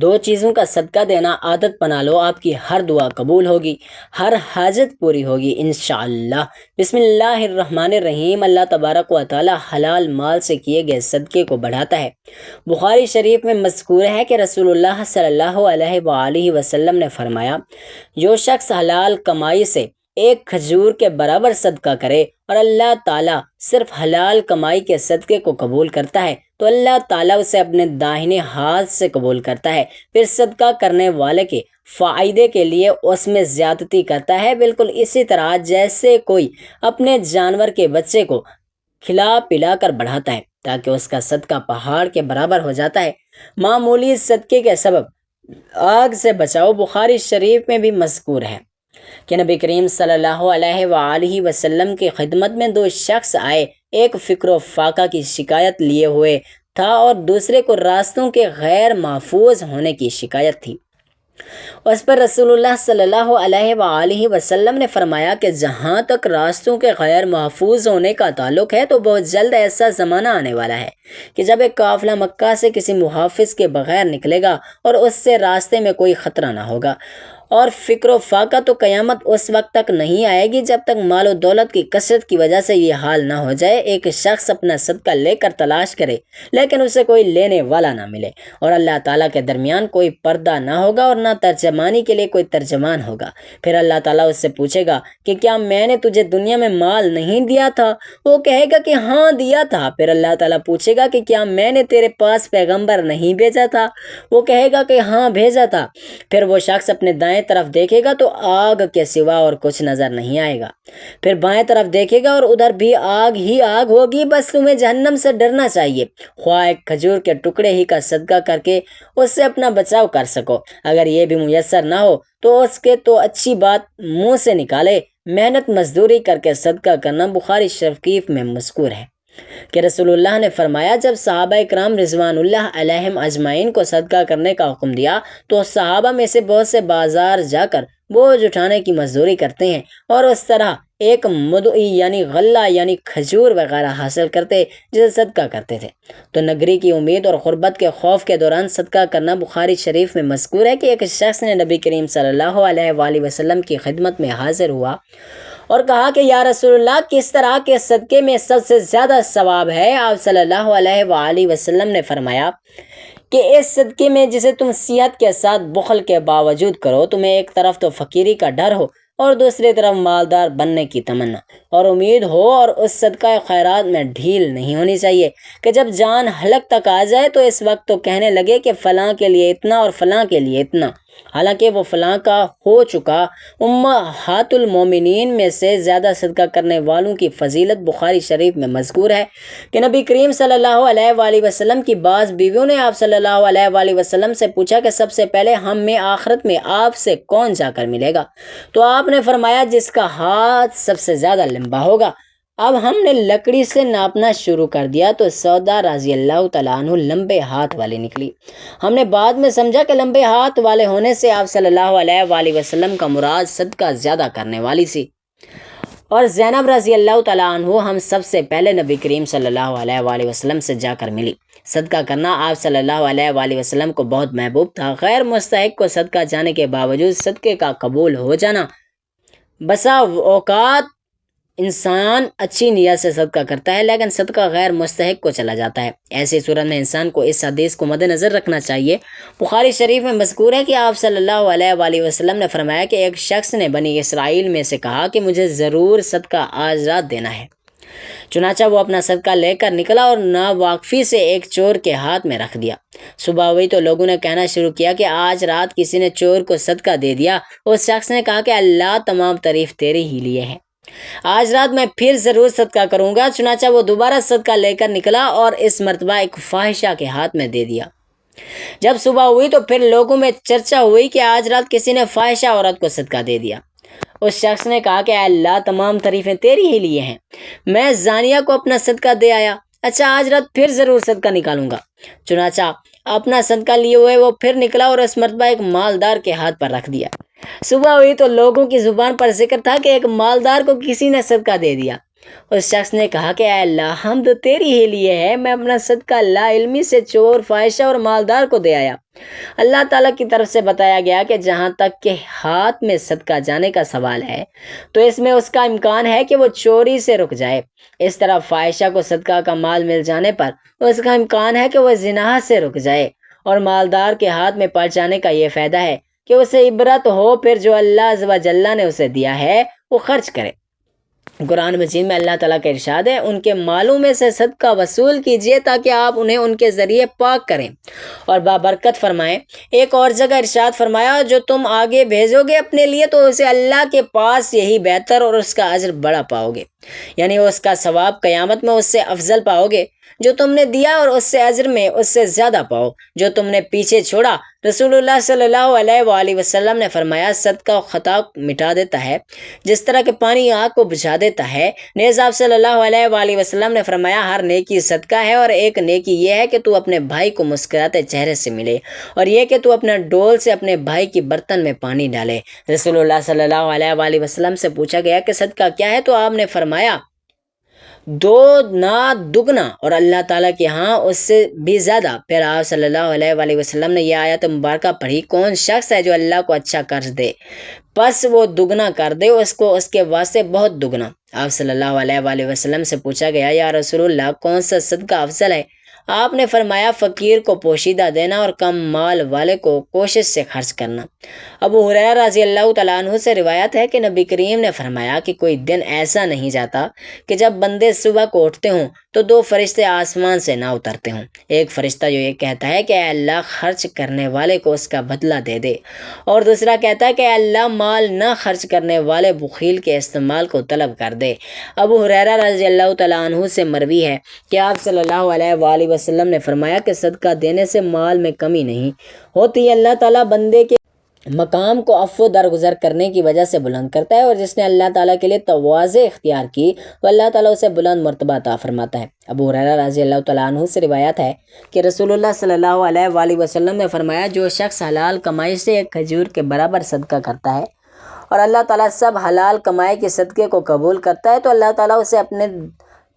دو چیزوں کا صدقہ دینا عادت بنا لو، آپ کی ہر دعا قبول ہوگی، ہر حاجت پوری ہوگی انشاءاللہ۔ بسم اللہ الرحمن الرحیم۔ اللہ تبارک و تعالی حلال مال سے کیے گئے صدقے کو بڑھاتا ہے۔ بخاری شریف میں مذکور ہے کہ رسول اللہ صلی اللہ علیہ وآلہ وسلم نے فرمایا، جو شخص حلال کمائی سے ایک کھجور کے برابر صدقہ کرے اور اللہ تعالیٰ صرف حلال کمائی کے صدقے کو قبول کرتا ہے تو اللہ تعالیٰ اسے اپنے داہنے ہاتھ سے قبول کرتا ہے، پھر صدقہ کرنے والے کے فائدے کے لیے اس میں زیادتی کرتا ہے، بالکل اسی طرح جیسے کوئی اپنے جانور کے بچے کو کھلا پلا کر بڑھاتا ہے تاکہ اس کا صدقہ پہاڑ کے برابر ہو جاتا ہے۔ معمولی صدقے کے سبب آگ سے بچاؤ۔ بخاری شریف میں بھی مذکور ہے کہ نبی کریم صلی اللہ علیہ وآلہ وسلم کی خدمت میں دو شخص آئے، ایک فقر و فاقہ کی شکایت لیے ہوئے تھا اور دوسرے کو راستوں کے غیر محفوظ ہونے کی شکایت تھی۔ اس پر رسول اللہ صلی اللہ علیہ وآلہ وسلم نے فرمایا کہ جہاں تک راستوں کے غیر محفوظ ہونے کا تعلق ہے تو بہت جلد ایسا زمانہ آنے والا ہے کہ جب ایک قافلہ مکہ سے کسی محافظ کے بغیر نکلے گا اور اس سے راستے میں کوئی خطرہ نہ ہوگا، اور فقر و فاقہ تو قیامت اس وقت تک نہیں آئے گی جب تک مال و دولت کی کثرت کی وجہ سے یہ حال نہ ہو جائے، ایک شخص اپنا صدقہ لے کر تلاش کرے لیکن اسے کوئی لینے والا نہ ملے، اور اللہ تعالیٰ کے درمیان کوئی پردہ نہ ہوگا اور نہ ترجمانی کے لیے کوئی ترجمان ہوگا۔ پھر اللہ تعالیٰ اس سے پوچھے گا کہ کیا میں نے تجھے دنیا میں مال نہیں دیا تھا؟ وہ کہے گا کہ ہاں دیا تھا۔ پھر اللہ تعالیٰ پوچھے گا کہ کیا میں نے تیرے پاس پیغمبر نہیں بھیجا تھا؟ وہ کہے گا کہ ہاں بھیجا تھا۔ پھر وہ شخص اپنے دائیں طرف دیکھے گا تو آگ کے سوا اور کچھ نظر نہیں آئے گا، پھر بائیں طرف دیکھے گا اور ادھر بھی آگ ہی آگ ہوگی۔ بس تمہیں جہنم سے ڈرنا چاہیے، خواہ ایک کھجور کے ٹکڑے ہی کا صدقہ کر کے اس سے اپنا بچاؤ کر سکو، اگر یہ بھی میسر نہ ہو تو اس کے تو اچھی بات منہ سے نکالے، محنت مزدوری کر کے صدقہ کرنا۔ بخاری شریف میں مذکور ہے کہ رسول اللہ نے فرمایا، جب صحابہ کرام رضوان اللہ علیہم اجمعین کو صدقہ کرنے کا حکم دیا تو صحابہ میں سے بہت سے بازار جا کر بوجھ اٹھانے کی مزدوری کرتے ہیں اور اس طرح ایک مدعی یعنی غلہ یعنی کھجور وغیرہ حاصل کرتے جسے صدقہ کرتے تھے۔ تو نگری کی امید اور غربت کے خوف کے دوران صدقہ کرنا۔ بخاری شریف میں مذکور ہے کہ ایک شخص نے نبی کریم صلی اللہ علیہ وآلہ وسلم کی خدمت میں حاضر ہوا اور کہا کہ یا رسول اللہ، کس طرح کے صدقے میں سب سے زیادہ ثواب ہے؟ آپ صلی اللہ علیہ وآلہ وسلم نے فرمایا کہ اس صدقے میں جسے تم صحت کے ساتھ بخل کے باوجود کرو، تمہیں ایک طرف تو فقیری کا ڈر ہو اور دوسری طرف مالدار بننے کی تمنا اور امید ہو، اور اس صدقہ خیرات میں ڈھیل نہیں ہونی چاہیے کہ جب جان حلق تک آ جائے تو اس وقت تو کہنے لگے کہ فلاں کے لیے اتنا اور فلاں کے لیے اتنا، حالانکہ وہ فلاں کا ہو چکا۔ امہات المومنین میں سے زیادہ صدقہ کرنے والوں کی فضیلت بخاری شریف میں مذکور ہے کہ نبی کریم صلی اللہ علیہ وآلہ وسلم کی بعض بیویوں نے آپ صلی اللہ علیہ وآلہ وسلم سے پوچھا کہ سب سے پہلے ہم میں آخرت میں آپ سے کون جا کر ملے گا؟ تو آپ نے فرمایا جس کا ہاتھ سب سے زیادہ لمبا ہوگا۔ اب ہم نے لکڑی سے ناپنا شروع کر دیا تو سودا رضی اللہ تعالیٰ عنہ لمبے ہاتھ والی نکلی۔ ہم نے بعد میں سمجھا کہ لمبے ہاتھ والے ہونے سے آپ صلی اللہ علیہ وآلہ وسلم کا مراد صدقہ زیادہ کرنے والی سی، اور زینب رضی اللہ تعالیٰ عنہ ہم سب سے پہلے نبی کریم صلی اللہ علیہ وآلہ وسلم سے جا کر ملی۔ صدقہ کرنا آپ صلی اللہ علیہ وآلہ وسلم کو بہت محبوب تھا۔ غیر مستحق کو صدقہ جانے کے باوجود صدقے کا قبول ہو جانا۔ بسا اوقات انسان اچھی نیت سے صدقہ کرتا ہے لیکن صدقہ غیر مستحق کو چلا جاتا ہے، ایسی صورت میں انسان کو اس حدیث کو مد نظر رکھنا چاہیے۔ بخاری شریف میں مذکور ہے کہ آپ صلی اللہ علیہ وآلہ وسلم نے فرمایا کہ ایک شخص نے بنی اسرائیل میں سے کہا کہ مجھے ضرور صدقہ آج رات دینا ہے، چنانچہ وہ اپنا صدقہ لے کر نکلا اور ناواقفی سے ایک چور کے ہاتھ میں رکھ دیا۔ صبح ہوئی تو لوگوں نے کہنا شروع کیا کہ آج رات کسی نے چور کو صدقہ دے دیا۔ اس شخص نے کہا کہ اللہ تمام تعریف تیرے ہی لیے ہے، آج رات میں پھر ضرور صدقہ کروں گا۔ چنانچہ وہ دوبارہ صدقہ لے کر نکلا اور اس مرتبہ ایک فاحشہ کے ہاتھ میں دے دیا۔ جب صبح ہوئی تو پھر لوگوں میں چرچا ہوئی کہ آج رات کسی نے فاحشہ عورت کو صدقہ دے دیا۔ اس شخص نے کہا کہ اللہ تمام تعریفیں تیری ہی لیے ہیں، میں زانیہ کو اپنا صدقہ دے آیا، اچھا آج رات پھر ضرور صدقہ نکالوں گا۔ چنانچہ اپنا صدقہ لیے ہوئے وہ پھر نکلا اور اس مرتبہ ایک مالدار کے ہاتھ پر رکھ دیا۔ صبح ہوئی تو لوگوں کی زبان پر ذکر تھا کہ ایک مالدار کو کسی نے صدقہ دے دیا۔ اس شخص نے کہا کہ اے اللہ ہم تو تیری ہی لیے ہے، میں اپنا صدقہ لا علمی سے چور، فاحشہ اور مالدار کو دے آیا۔ اللہ تعالیٰ کی طرف سے بتایا گیا کہ جہاں تک کہ ہاتھ میں صدقہ جانے کا سوال ہے تو اس میں اس کا امکان ہے کہ وہ چوری سے رک جائے۔ اس طرح فاحشہ کو صدقہ کا مال مل جانے پر اس کا امکان ہے کہ وہ زنا سے رک جائے، اور مالدار کے ہاتھ میں پڑ جانے کا یہ فائدہ ہے کہ اسے عبرت ہو، پھر جو اللہ عز و جل نے اسے دیا ہے وہ خرچ کرے۔ قرآن مجید میں اللہ تعالیٰ کا ارشاد ہے، ان کے مالوں میں سے صدقہ وصول کیجیے تاکہ آپ انہیں ان کے ذریعے پاک کریں اور بابرکت فرمائیں۔ ایک اور جگہ ارشاد فرمایا، جو تم آگے بھیجو گے اپنے لیے تو اسے اللہ کے پاس یہی بہتر اور اس کا اجر بڑا پاؤ گے، یعنی اس کا ثواب قیامت میں اس سے افضل پاؤ گے جو تم نے دیا، اور اس سے اجر میں اس سے زیادہ پاؤ جو تم نے پیچھے چھوڑا۔ رسول اللہ صلی اللہ علیہ وآلہ وسلم نے فرمایا، صدقہ خطا مٹا دیتا ہے جس طرح کہ پانی آگ کو بجھا دیتا ہے۔ نیز آپ صلی اللہ علیہ وآلہ وسلم نے فرمایا، ہر نیکی صدقہ ہے، اور ایک نیکی یہ ہے کہ تو اپنے بھائی کو مسکراتے چہرے سے ملے، اور یہ کہ تو اپنا ڈول سے اپنے بھائی کی برتن میں پانی ڈالے۔ رسول اللہ صلی اللہ علیہ وآلہ وسلم سے پوچھا گیا کہ صدقہ کیا ہے، تو آپ نے فرمایا، دو نا دگنا اور اللہ تعالیٰ کے ہاں اس سے بھی زیادہ۔ پھر آپ صلی اللہ علیہ وآلہ وسلم نے یہ آیت مبارکہ پڑھی، کون شخص ہے جو اللہ کو اچھا قرض دے پس وہ دگنا کر دے اس کو اس کے واسطے بہت دگنا۔ آپ صلی اللہ علیہ وآلہ وسلم سے پوچھا گیا، یا رسول اللہ کون سا صدقہ افضل ہے؟ آپ نے فرمایا، فقیر کو پوشیدہ دینا اور کم مال والے کو کوشش سے خرچ کرنا۔ ابو ہریرہ رضی اللہ تعالیٰ عنہ سے روایت ہے کہ نبی کریم نے فرمایا کہ کوئی دن ایسا نہیں جاتا کہ جب بندے صبح کو اٹھتے ہوں تو دو فرشتے آسمان سے نہ اترتے ہوں۔ ایک فرشتہ جو یہ کہتا ہے کہ اے اللہ خرچ کرنے والے کو اس کا بدلہ دے دے، اور دوسرا کہتا ہے کہ اے اللہ مال نہ خرچ کرنے والے بخیل کے استعمال کو طلب کر دے۔ ابو ہریرہ رضی اللہ تعالیٰ عنہ سے مروی ہے کہ آپ صلی اللہ علیہ وآلہ وسلم نے فرمایا کہ صدقہ دینے سے مال میں کمی نہیں ہوتی، اللہ تعالیٰ بندے کے مقام کو عفو درگزر کرنے کی وجہ سے بلند کرتا ہے، اور جس نے اللہ تعالیٰ کے لیے تواضع اختیار کی تو اللہ تعالیٰ اسے بلند مرتبہ عطا فرماتا ہے۔ ابو ہریرہ رضی اللہ تعالیٰ عنہ سے روایت ہے کہ رسول اللہ صلی اللہ علیہ وآلہ وسلم نے فرمایا، جو شخص حلال کمائی سے ایک کھجور کے برابر صدقہ کرتا ہے اور اللہ تعالیٰ سب حلال کمائی کے صدقے کو قبول کرتا ہے تو اللہ تعالیٰ اسے اپنے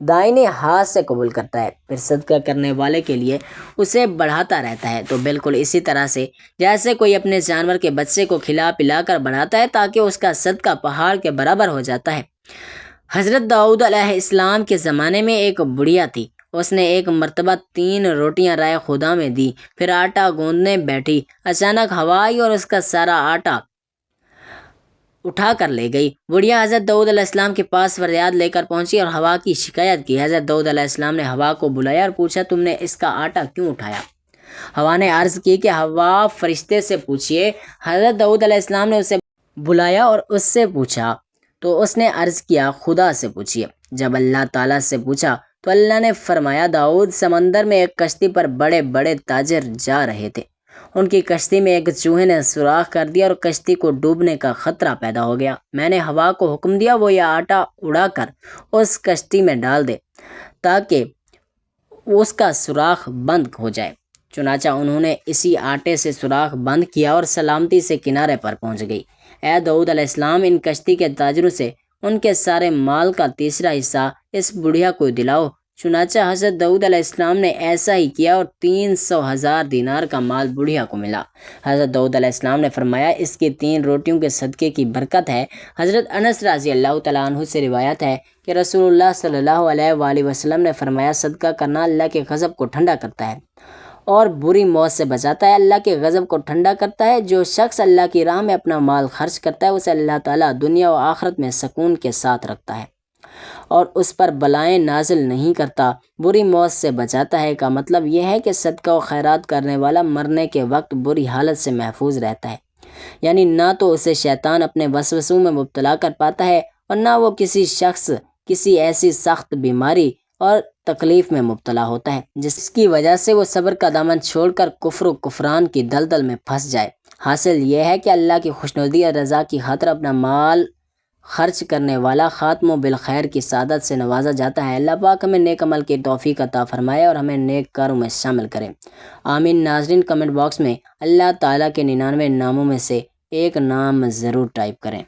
دائیں ہاتھ سے قبول کرتا ہے، پھر صدقہ کرنے والے کے لیے اسے بڑھاتا رہتا ہے۔ تو بالکل اسی طرح سے جیسے کوئی اپنے جانور کے بچے کو کھلا پلا کر بڑھاتا ہے تاکہ اس کا صدقہ پہاڑ کے برابر ہو جاتا ہے۔ حضرت داؤد علیہ السلام کے زمانے میں ایک بڑھیا تھی، اس نے ایک مرتبہ 3 روٹیاں رائے خدا میں دی، پھر آٹا گوندنے بیٹھی، اچانک ہوا آئی اور اس کا سارا آٹا اٹھا کر لے گئی۔ بڑھیا حضرت داؤد علیہ السلام کے پاس فریاد لے کر پہنچی اور ہوا کی شکایت کی۔ حضرت داؤد علیہ السلام نے ہوا کو بلایا اور پوچھا، تم نے اس کا آٹا کیوں اٹھایا؟ ہوا نے عرض کی کہ ہوا فرشتے سے پوچھئے۔ حضرت داؤد علیہ السلام نے اسے بلایا اور اس سے پوچھا تو اس نے عرض کیا، خدا سے پوچھئے۔ جب اللہ تعالیٰ سے پوچھا تو اللہ نے فرمایا، داؤد، سمندر میں ایک کشتی پر بڑے بڑے تاجر جا رہے تھے، ان کی کشتی میں ایک چوہے نے سوراخ کر دیا اور کشتی کو ڈوبنے کا خطرہ پیدا ہو گیا۔ میں نے ہوا کو حکم دیا وہ یہ آٹا اڑا کر اس کشتی میں ڈال دے تاکہ اس کا سوراخ بند ہو جائے۔ چنانچہ انہوں نے اسی آٹے سے سوراخ بند کیا اور سلامتی سے کنارے پر پہنچ گئی۔ اے داؤد علیہ السلام، ان کشتی کے تاجروں سے ان کے سارے مال کا تیسرا حصہ اس بڑھیا کو دلاؤ۔ چنانچہ حضرت داؤد علیہ السلام نے ایسا ہی کیا اور 300,000 دینار کا مال بڑھیا کو ملا۔ حضرت داؤد علیہ السلام نے فرمایا، اس کی 3 روٹیوں کے صدقے کی برکت ہے۔ حضرت انس رضی اللہ تعالیٰ عنہ سے روایت ہے کہ رسول اللہ صلی اللہ علیہ وآلہ وسلم نے فرمایا، صدقہ کرنا اللہ کے غضب کو ٹھنڈا کرتا ہے اور بری موت سے بچاتا ہے۔ اللہ کے غضب کو ٹھنڈا کرتا ہے۔ جو شخص اللہ کی راہ میں اپنا مال خرچ کرتا ہے اسے اللہ تعالیٰ دنیا و آخرت میں سکون کے ساتھ رکھتا ہے اور اس پر بلائیں نازل نہیں کرتا، بری موت سے بچاتا ہے۔ کا مطلب یہ ہے کہ صدقہ و خیرات کرنے والا مرنے کے وقت بری حالت سے محفوظ رہتا ہے، یعنی نہ تو اسے شیطان اپنے وسوسوں میں مبتلا کر پاتا ہے اور نہ وہ کسی شخص کسی ایسی سخت بیماری اور تکلیف میں مبتلا ہوتا ہے جس کی وجہ سے وہ صبر کا دامن چھوڑ کر کفر و کفران کی دلدل میں پھنس جائے۔ حاصل یہ ہے کہ اللہ کی خوشنودی اور رضا کی خاطر اپنا مال خرچ کرنے والا خاتم و بالخیر کی سعادت سے نوازا جاتا ہے۔ اللہ پاک ہمیں نیک عمل کی توفیق عطا فرمائے اور ہمیں نیک کاروں میں شامل کرے، آمین۔ ناظرین، کمنٹ باکس میں اللہ تعالیٰ کے 99 ناموں میں سے ایک نام ضرور ٹائپ کریں۔